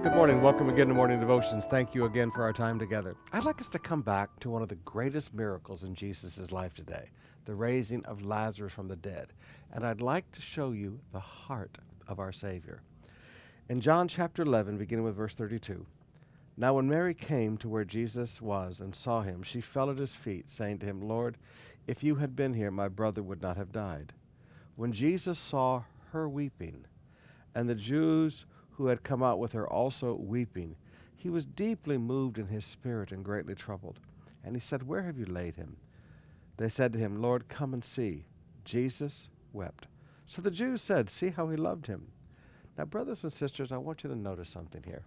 Good morning. Welcome again to Morning Devotions. Thank you again for our time together. I'd like us to come back to one of the greatest miracles in Jesus' life today, the raising of Lazarus from the dead. And I'd like to show you the heart of our Savior. In John chapter 11, beginning with verse 32, "Now when Mary came to where Jesus was and saw him, she fell at his feet, saying to him, 'Lord, if you had been here, my brother would not have died.' When Jesus saw her weeping, and the Jews who had come out with her also weeping, he was deeply moved in his spirit and greatly troubled. And he said, 'Where have you laid him?' They said to him, 'Lord, come and see.' Jesus wept. So the Jews said, 'See how he loved him.'" Now, brothers and sisters, I want you to notice something here.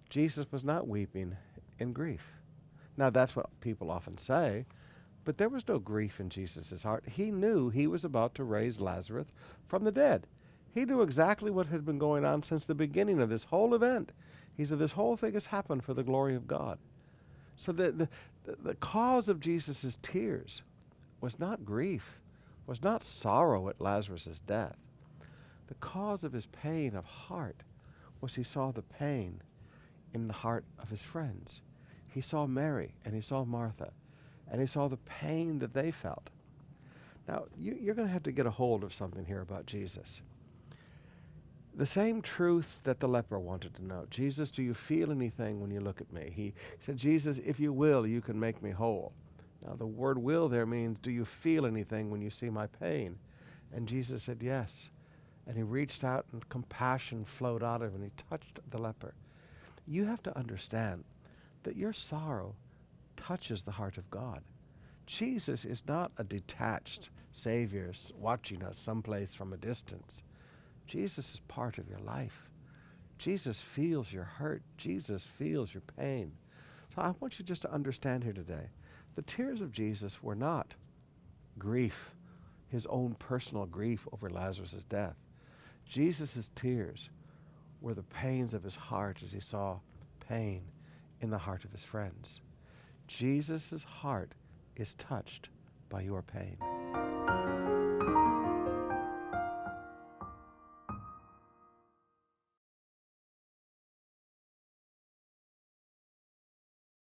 Jesus was not weeping in grief. Now, that's what people often say, but there was no grief in Jesus' heart. He knew he was about to raise Lazarus from the dead. He knew exactly what had been going on since the beginning of this whole event. He said, this whole thing has happened for the glory of God. So the cause of Jesus' tears was not grief, was not sorrow at Lazarus' death. The cause of his pain of heart was he saw the pain in the heart of his friends. He saw Mary and he saw Martha, and he saw the pain that they felt. Now, you're going to have to get a hold of something here about Jesus. The same truth that the leper wanted to know. Jesus, do you feel anything when you look at me? He said, Jesus, if you will, you can make me whole. Now, the word will there means, do you feel anything when you see my pain? And Jesus said, yes. And he reached out and compassion flowed out of him and he touched the leper. You have to understand that your sorrow touches the heart of God. Jesus is not a detached Savior watching us someplace from a distance. Jesus is part of your life. Jesus feels your hurt. Jesus feels your pain. So I want you just to understand here today, the tears of Jesus were not grief, his own personal grief over Lazarus' death. Jesus' tears were the pains of his heart as he saw pain in the heart of his friends. Jesus' heart is touched by your pain.